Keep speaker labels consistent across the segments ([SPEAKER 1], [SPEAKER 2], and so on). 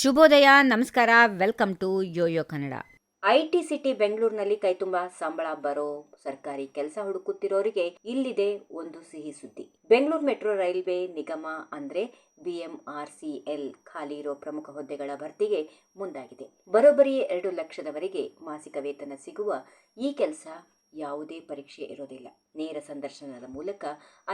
[SPEAKER 1] ಶುಭೋದಯ, ನಮಸ್ಕಾರ, welcome to YoYo Kannada.
[SPEAKER 2] IT city ಬೆಂಗಳೂರಿನಲ್ಲಿ ಕೈತುಂಬ ಸಂಬಳ ಬರೋ ಸರ್ಕಾರಿ ಕೆಲಸ ಹುಡುಕುತ್ತಿರೋರಿಗೆ ಇಲ್ಲಿದೆ ಒಂದು ಸಿಹಿ ಸುದ್ದಿ. ಬೆಂಗಳೂರು ಮೆಟ್ರೋ ರೈಲ್ವೆ ನಿಗಮ ಅಂದ್ರೆ BMRCL ಖಾಲಿ ಇರೋ ಪ್ರಮುಖ ಹುದ್ದೆಗಳ ಭರ್ತಿಗೆ ಮುಂದಾಗಿದೆ. ಬರೋಬ್ಬರಿ 2 ಲಕ್ಷದವರೆಗೆ ಮಾಸಿಕ ವೇತನ ಸಿಗುವ ಈ ಕೆಲಸ ಯಾವುದೇ ಪರೀಕ್ಷೆ ಇರೋದಿಲ್ಲ. ನೇರ ಸಂದರ್ಶನದ ಮೂಲಕ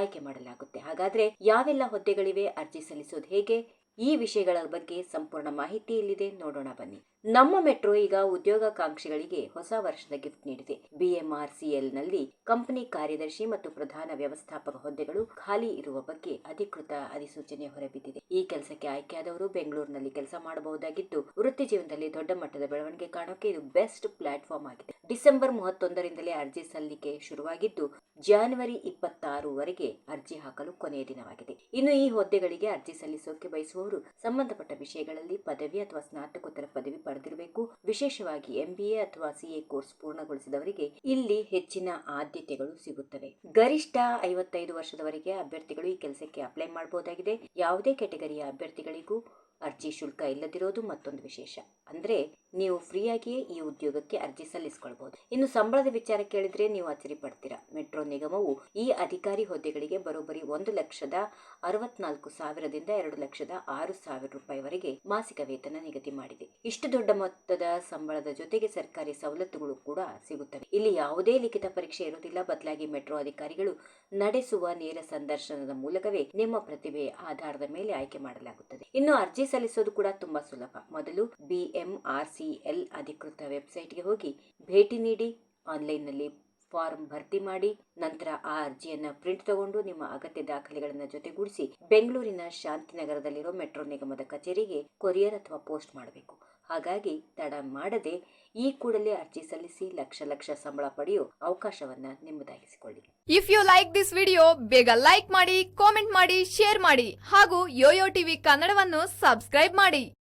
[SPEAKER 2] ಆಯ್ಕೆ ಮಾಡಲಾಗುತ್ತೆ. ಹಾಗಾದ್ರೆ ಯಾವೆಲ್ಲ ಹುದ್ದೆಗಳಿವೆ, ಅರ್ಜಿ ಸಲ್ಲಿಸೋದು ಹೇಗೆ, ಈ ವಿಷಯಗಳ ಬಗ್ಗೆ ಸಂಪೂರ್ಣ ಮಾಹಿತಿ ಇಲ್ಲಿದೆ, ನೋಡೋಣ ಬನ್ನಿ. ನಮ್ಮ ಮೆಟ್ರೋ ಈಗ ಉದ್ಯೋಗಾಕಾಂಕ್ಷಿಗಳಿಗೆ ಹೊಸ ವರ್ಷದ ಗಿಫ್ಟ್ ನೀಡಿದೆ. BMRCL ನಲ್ಲಿ ಕಂಪನಿ ಕಾರ್ಯದರ್ಶಿ ಮತ್ತು ಪ್ರಧಾನ ವ್ಯವಸ್ಥಾಪಕ ಹುದ್ದೆಗಳು ಖಾಲಿ ಇರುವ ಬಗ್ಗೆ ಅಧಿಕೃತ ಅಧಿಸೂಚನೆ ಹೊರಬಿದ್ದಿದೆ. ಈ ಕೆಲಸಕ್ಕೆ ಆಯ್ಕೆಯಾದವರು ಬೆಂಗಳೂರಿನಲ್ಲಿ ಕೆಲಸ ಮಾಡಬಹುದಾಗಿದ್ದು, ವೃತ್ತಿ ಜೀವನದಲ್ಲಿ ದೊಡ್ಡ ಮಟ್ಟದ ಬೆಳವಣಿಗೆ ಕಾಣೋಕೆ ಇದು ಬೆಸ್ಟ್ ಪ್ಲಾಟ್ಫಾರ್ಮ್ ಆಗಿದೆ. ಡಿಸೆಂಬರ್ 31ರಿಂದಲೇ ಅರ್ಜಿ ಸಲ್ಲಿಕೆ ಶುರುವಾಗಿದ್ದು, ಜನವರಿ 26ವರೆಗೆ ಅರ್ಜಿ ಹಾಕಲು ಕೊನೆಯ ದಿನವಾಗಿದೆ. ಇನ್ನು ಈ ಹುದ್ದೆಗಳಿಗೆ ಅರ್ಜಿ ಸಲ್ಲಿಸೋಕೆ ಬಯಸುವವರು ಸಂಬಂಧಪಟ್ಟ ವಿಷಯಗಳಲ್ಲಿ ಪದವಿ ಅಥವಾ ಸ್ನಾತಕೋತ್ತರ ಪದವಿ ಪಡೆದಿರಬೇಕು. ವಿಶೇಷವಾಗಿ MBA ಅಥವಾ CA ಕೋರ್ಸ್ ಪೂರ್ಣಗೊಳಿಸಿದವರಿಗೆ ಇಲ್ಲಿ ಹೆಚ್ಚಿನ ಆದ್ಯತೆಗಳು ಸಿಗುತ್ತವೆ. ಗರಿಷ್ಠ 55 ವರ್ಷದವರೆಗೆ ಅಭ್ಯರ್ಥಿಗಳು ಈ ಕೆಲಸಕ್ಕೆ ಅಪ್ಲೈ ಮಾಡಬಹುದಾಗಿದೆ. ಯಾವುದೇ ಕೆಟಗರಿಯ ಅಭ್ಯರ್ಥಿಗಳಿಗೂ ಅರ್ಜಿ ಶುಲ್ಕ ಇಲ್ಲದಿರೋದು ಮತ್ತೊಂದು ವಿಶೇಷ. ಅಂದ್ರೆ ನೀವು ಫ್ರೀಯಾಗಿಯೇ ಈ ಉದ್ಯೋಗಕ್ಕೆ ಅರ್ಜಿ ಸಲ್ಲಿಸಿಕೊಳ್ಳಬಹುದು. ಇನ್ನು ಸಂಬಳದ ವಿಚಾರ ಕೇಳಿದ್ರೆ ನೀವು ಅಚ್ಚರಿ ಪಡ್ತೀರಾ. ಮೆಟ್ರೋ ನಿಗಮವು ಈ ಅಧಿಕಾರಿ ಹುದ್ದೆಗಳಿಗೆ ಬರೋಬ್ಬರಿ 1,64,000ದಿಂದ 2,06,000 ರೂಪಾಯಿವರೆಗೆ ಮಾಸಿಕ ವೇತನ ನಿಗದಿ ಮಾಡಿದೆ. ಇಷ್ಟು ದೊಡ್ಡ ಮೊತ್ತದ ಸಂಬಳದ ಜೊತೆಗೆ ಸರ್ಕಾರಿ ಸವಲತ್ತುಗಳು ಕೂಡ ಸಿಗುತ್ತವೆ. ಇಲ್ಲಿ ಯಾವುದೇ ಲಿಖಿತ ಪರೀಕ್ಷೆ ಇರುವುದಿಲ್ಲ. ಬದಲಾಗಿ ಮೆಟ್ರೋ ಅಧಿಕಾರಿಗಳು ನಡೆಸುವ ನೇರ ಸಂದರ್ಶನದ ಮೂಲಕವೇ ನಿಮ್ಮ ಪ್ರತಿಭೆಯ ಆಧಾರದ ಮೇಲೆ ಆಯ್ಕೆ ಮಾಡಲಾಗುತ್ತದೆ. ಇನ್ನು ಅರ್ಜಿ ಸಲ್ಲಿಸೋದು ಕೂಡ ತುಂಬಾ ಸುಲಭ. ಮೊದಲು BMRCL ಅಧಿಕೃತ ವೆಬ್ಸೈಟ್ಗೆ ಹೋಗಿ ಭೇಟಿ ನೀಡಿ, ಆನ್ಲೈನ್ನಲ್ಲಿ ಫಾರ್ಮ್ ಭರ್ತಿ ಮಾಡಿ, ನಂತರ ಆ ಅರ್ಜಿಯನ್ನ ಪ್ರಿಂಟ್ ತಗೊಂಡು ನಿಮ್ಮ ಅಗತ್ಯ ದಾಖಲೆಗಳನ್ನ ಜೊತೆಗೂಡಿಸಿ ಬೆಂಗಳೂರಿನ ಶಾಂತಿನಗರದಲ್ಲಿರೋ ಮೆಟ್ರೋ ನಿಗಮದ ಕಚೇರಿಗೆ ಕೊರಿಯರ್ ಅಥವಾ ಪೋಸ್ಟ್ ಮಾಡಬೇಕು. ಹಾಗಾಗಿ ತಡ ಮಾಡದೆ ಈ ಕೂಡಲೇ ಅರ್ಜಿ ಸಲ್ಲಿಸಿ ಲಕ್ಷ ಸಂಬಳ ಪಡೆಯೋ ಅವಕಾಶವನ್ನ ನಿಮ್ಮದಾಗಿಸಿಕೊಳ್ಳಿ.
[SPEAKER 3] If you like this video, ಬೇಗ ಲೈಕ್ ಮಾಡಿ, ಕಾಮೆಂಟ್ ಮಾಡಿ, ಶೇರ್ ಮಾಡಿ ಹಾಗೂ ಯೋಯೋ ಟಿವಿ ಕನ್ನಡವನ್ನು ಸಬ್ಸ್ಕ್ರೈಬ್ ಮಾಡಿ.